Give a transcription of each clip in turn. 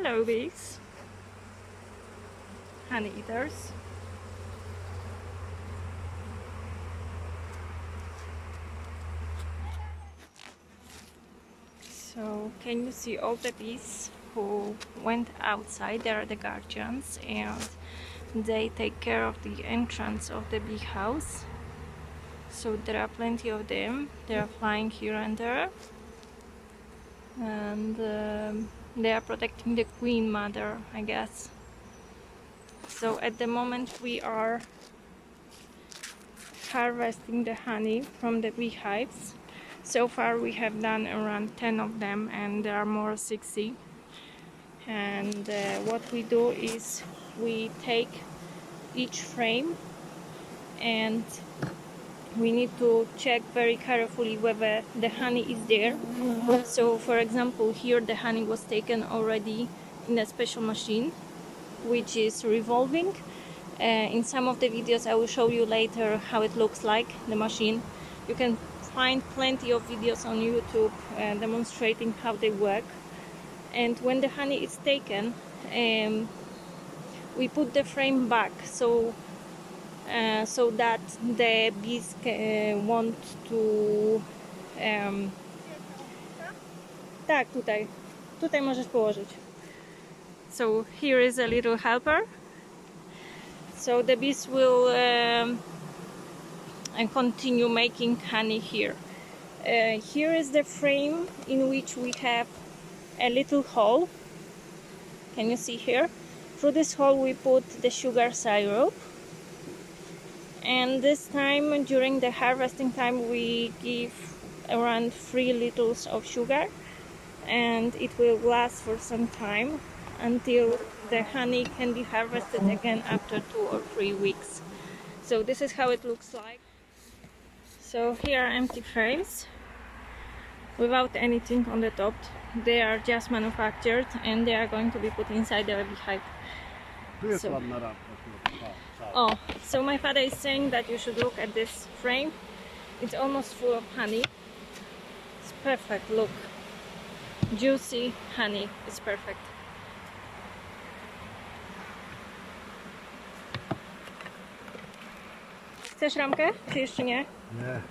Hello bees, honey eaters. So can you see all the bees who went outside? They are the guardians and they take care of the entrance of the bee house. So there are plenty of them. They are flying here and there, and they are protecting the queen mother, I guess. So at the moment we are harvesting the honey from the beehives. So far we have done around 10 of them, and there are more 60. And what we do is we take each frame and we need to check very carefully whether the honey is there. So for example, here the honey was taken already in a special machine which is revolving. In some of the videos I will show you later how it looks like, the machine. You can find plenty of videos on YouTube demonstrating how they work. And when the honey is taken, we put the frame back so that the bees want to... Tak, tutaj możesz położyć. So here is a little helper. So the bees will continue making honey here. Here is the frame in which we have a little hole. Can you see here? Through this hole we put the sugar syrup. And this time, during the harvesting time, we give around 3 liters of sugar, and it will last for some time until the honey can be harvested again after 2 or 3 weeks. So this is how it looks like. So here are empty frames without anything on the top. They are just manufactured and they are going to be put inside the beehive. So, oh, so my father is saying that you should look at this frame. It's almost full of honey. It's perfect, look. Juicy honey, it's perfect. Chcesz ramkę, czy jeszcze nie? Nie.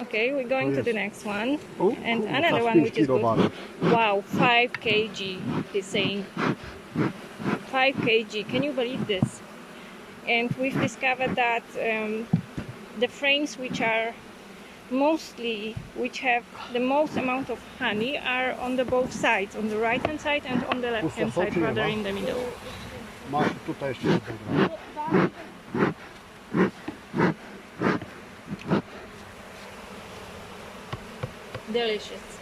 Okay, we're going to the next one. And kurwa, another one which is good. kilowatów. Wow, 5 kg, he's saying. 5 kg, can you believe this? And we've discovered that the frames which have the most amount of honey are on the both sides, on the right hand side and on the left hand side, rather in the middle. Masz tutaj jeszcze jedną. Delicious.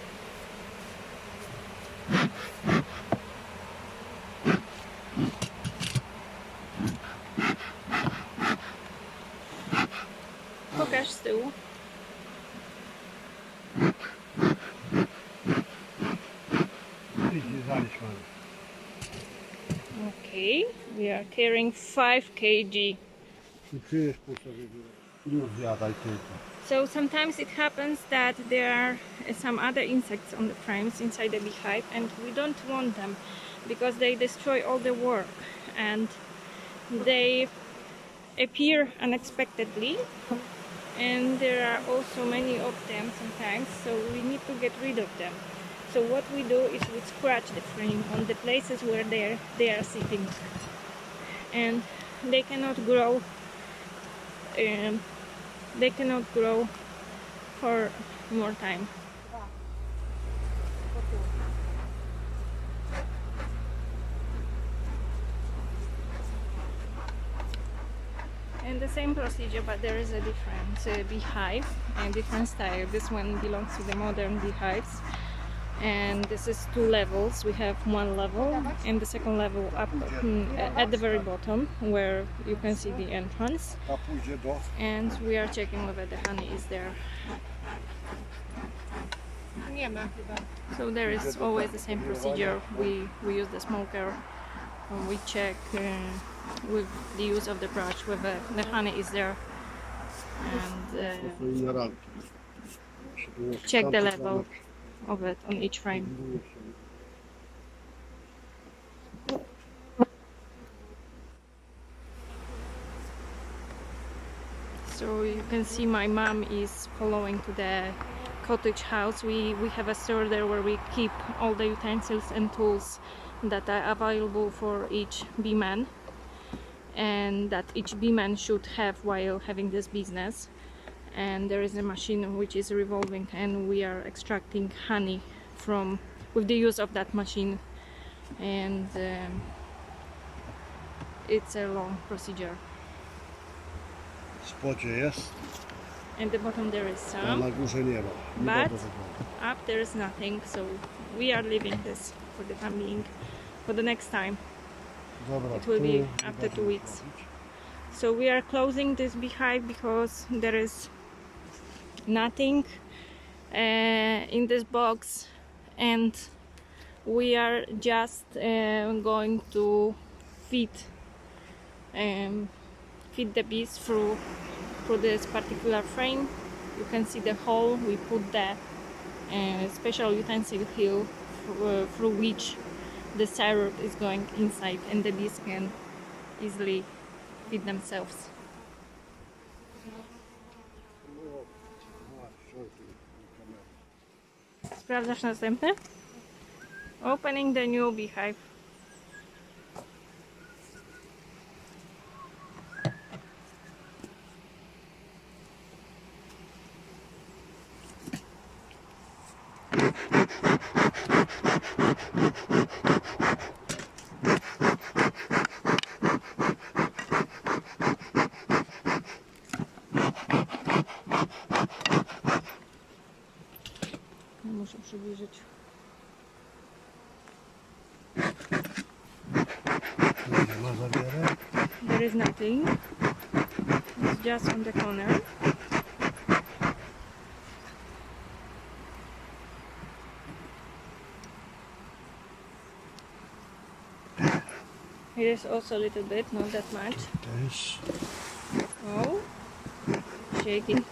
Pokaż z tyłu. Okay, we are carrying 5 kg. So sometimes it happens that there are some other insects on the frames inside the beehive, and we don't want them because they destroy all the work and they appear unexpectedly, and there are also many of them sometimes, so we need to get rid of them. So what we do is we scratch the frame on the places where they are sitting, and they cannot grow. They cannot grow for more time. And the same procedure, but there is a different beehive and different style. This one belongs to the modern beehives, and this is 2 levels. We have 1 level and the second level up at the very bottom where you can see the entrance, and we are checking whether the honey is there. So there is always the same procedure. We use the smoker, we check with the use of the brush whether the honey is there, and check the level of it on each frame. So you can see my mom is following to the cottage house. We have a store there where we keep all the utensils and tools that are available for each beeman, and that each beeman should have while having this business. And there is a machine which is revolving, and we are extracting honey from with the use of that machine, and it's a long procedure. W spodzie jest, And the bottom there is a some, na górze nie ma. Nie but bardzo wygląda. up there is nothing, so we are leaving this for the time being. For the next time Dobra, it will tu be nie after będę 2 weeks. robić. So we are closing this beehive because there is nothing in this box, and we are just going to feed the bees through this particular frame. You can see the hole. We put the special utensil here through which the syrup is going inside, and the bees can easily feed themselves. Sprawdzasz następny? Opening the new beehive. Muszę przybliżyć. Nie ma zawierek. There is nothing. It's just on the corner. Here is also a little bit, not that much. Też. Oh, shaking.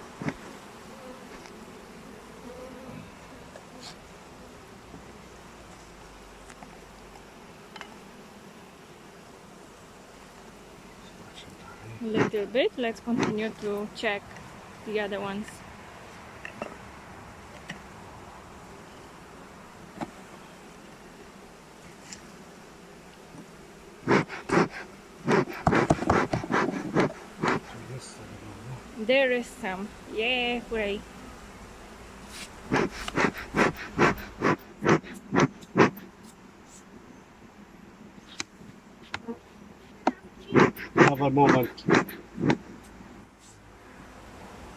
A little bit. Let's continue to check the other ones. There is some. Yeah, great. Dawaj moment.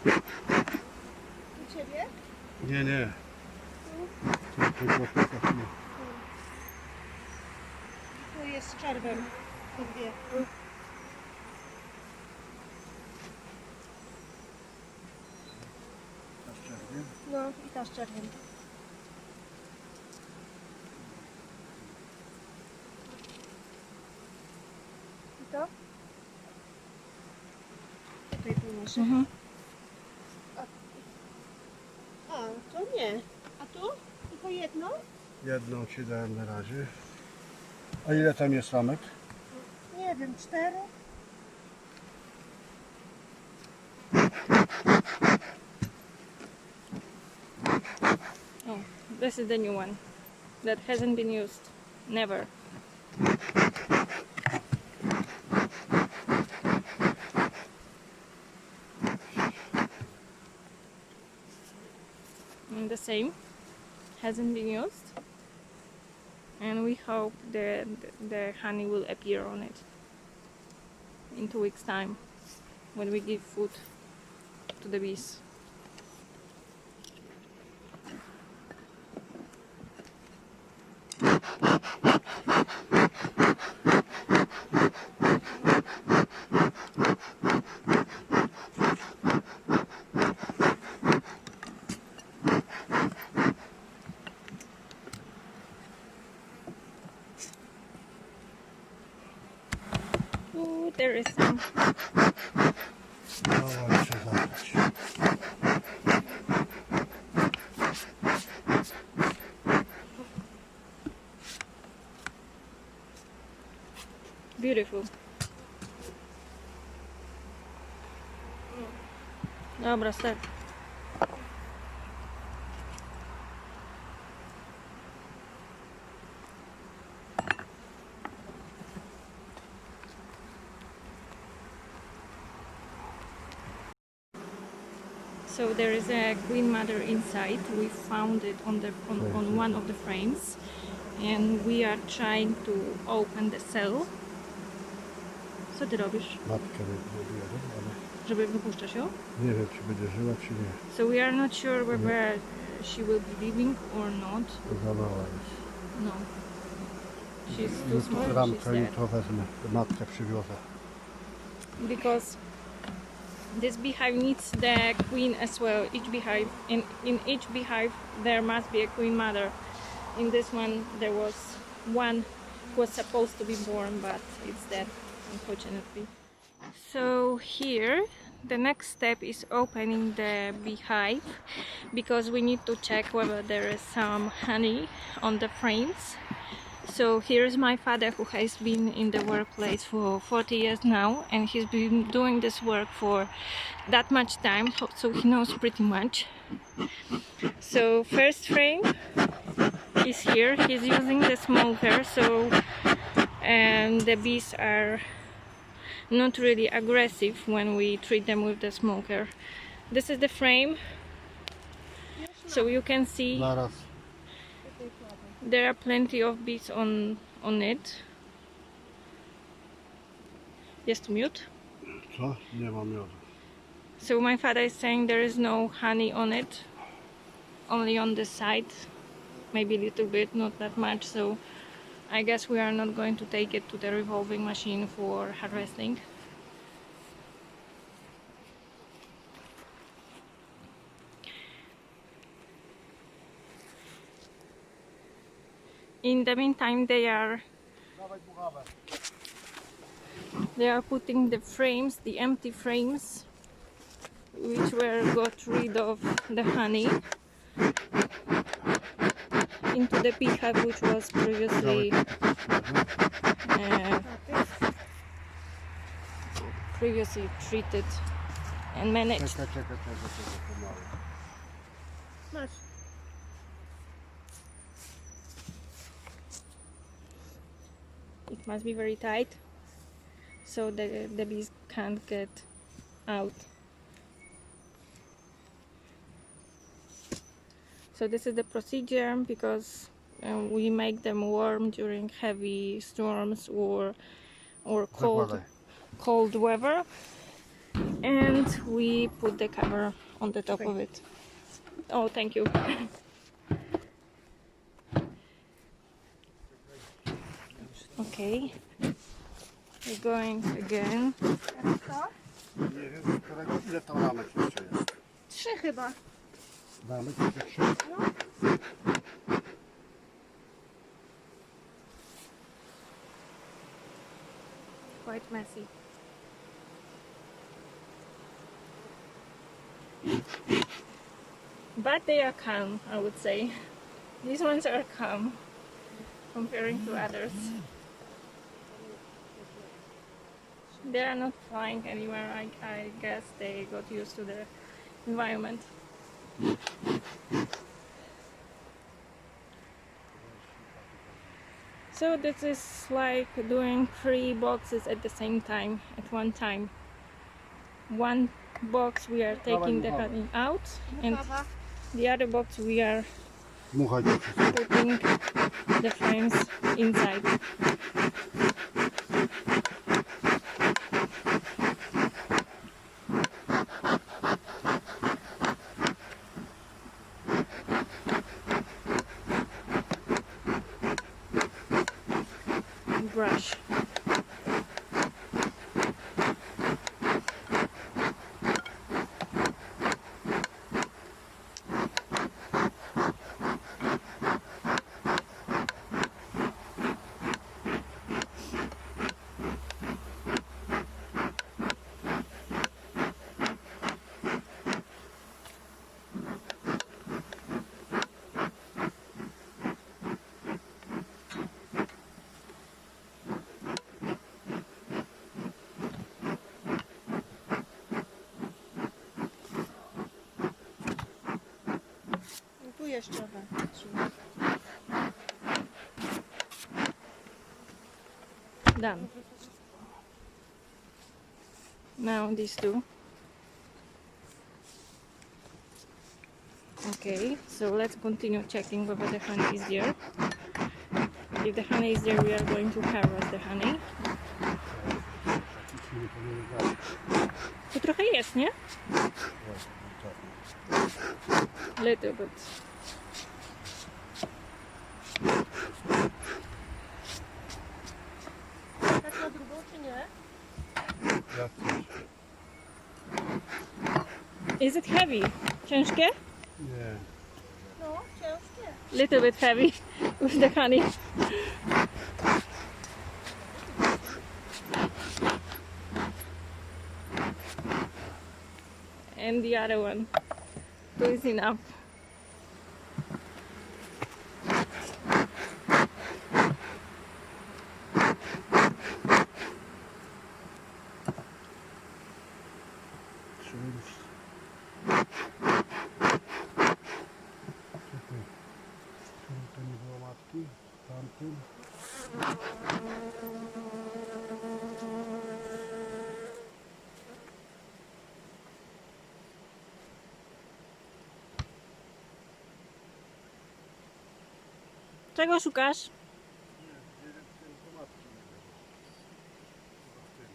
U ciebie? Nie, nie. Tylko chwilę. Tu jest z czerwem. Te dwie. No i ta z czerwem. I to? Tutaj północy. A, to nie. A tu? Tylko jedno? Jedną ci dałem na razie. A ile tam jest ramek? Nie wiem, 4? Oh, this is the new one that hasn't been used. Never. And the same, hasn't been used, and we hope the honey will appear on it in 2 weeks time when we give food to the bees. Ooh, there is some. Dawaj się zabrać. Beautiful. Dobra, start. So there is a queen mother inside. We found it on one of the frames, and we are trying to open the cell. Co ty robisz? Matkę wyjadę, ale Żeby wypuszczasz ją? nie wiem, czy będzie żyła, czy nie. So we are not sure whether she will be living or not. Za mała jest. No. She's too small. She's Ramkę dead. jutro wezmę, matkę przywiozę. Because this beehive needs the queen as well. Each beehive, in each beehive there must be a queen mother. In this one there was one who was supposed to be born, but it's dead, unfortunately. So here the next step is opening the beehive, because we need to check whether there is some honey on the frames. So here's my father, who has been in the workplace for 40 years now, and he's been doing this work for that much time, so he knows pretty much. So first frame is here. He's using the smoker, so and the bees are not really aggressive when we treat them with the smoker. This is the frame, so you can see Zaraz. there are plenty of bees on it. Jest tu miód? Co? Nie mam miodu. So my father is saying there is no honey on it, only on the side, maybe a little bit, not that much. So I guess we are not going to take it to the revolving machine for harvesting. In the meantime, they are putting the frames, the empty frames, which were got rid of the honey, into the beehive, which was previously treated and managed. Czekaj, pomału. Masz. It must be very tight, so the bees can't get out. So this is the procedure, because we make them warm during heavy storms or cold weather, and we put the cover on the top of it. Oh, thank you. Okay, we're going again. Co? Nie wiem, ile tam ramek jeszcze jest. 3 chyba. Ramek jeszcze 3? Quite messy. But they are calm, I would say. These ones are calm comparing to others. They are not flying anywhere. I guess they got used to the environment. So this is like doing 3 boxes at the same time, at one time. One box we are taking the honey out, and Kawa. the other box we are Dmuchaj to wszystko. putting the frames inside. Brush. jeszcze trzymaj. Done. Now these two. Okay, so let's continue checking whether the honey is there. If the honey is there, we are going to harvest the honey. Nic mi nie powinien dać. Tu trochę jest, nie? Little bit. Tak na drugą czy nie? Jak chcesz? Is it heavy? Ciężkie? Nie. No, ciężkie. Little bit heavy with the honey. And the other one. Two is enough. Czymś. Czekaj. Czemu to nie było matki? Tamtym? Czego szukasz? Nie wiem, tylko matki nie było. Chyba w tym.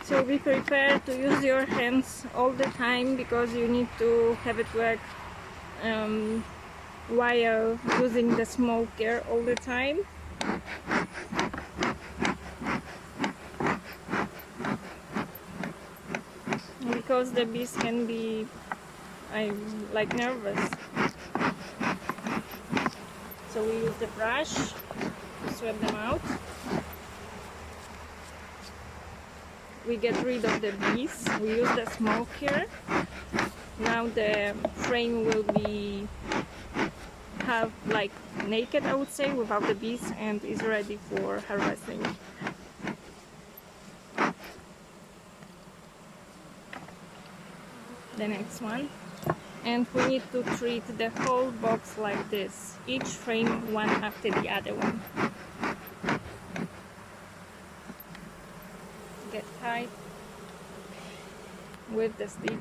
So be prepared to use your hands all the time because you need to have it work while using the smoker all the time. Because the bees can be like nervous. So we use the brush to sweep them out. We get rid of the bees. We use the smoke here. Now the frame will be half like naked, I would say, without the bees, and is ready for harvesting. The next one. And we need to treat the whole box like this, each frame one after the other one. Get tight with the stick.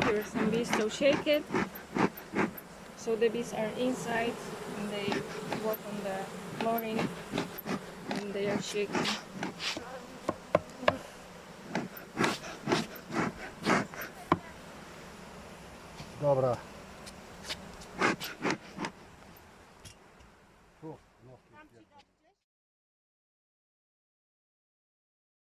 Here are some bees, so shake it. So the bees are inside and they walk on the flooring and they are shaking. Dobra. Tu, no, Tam ci dać gdzie?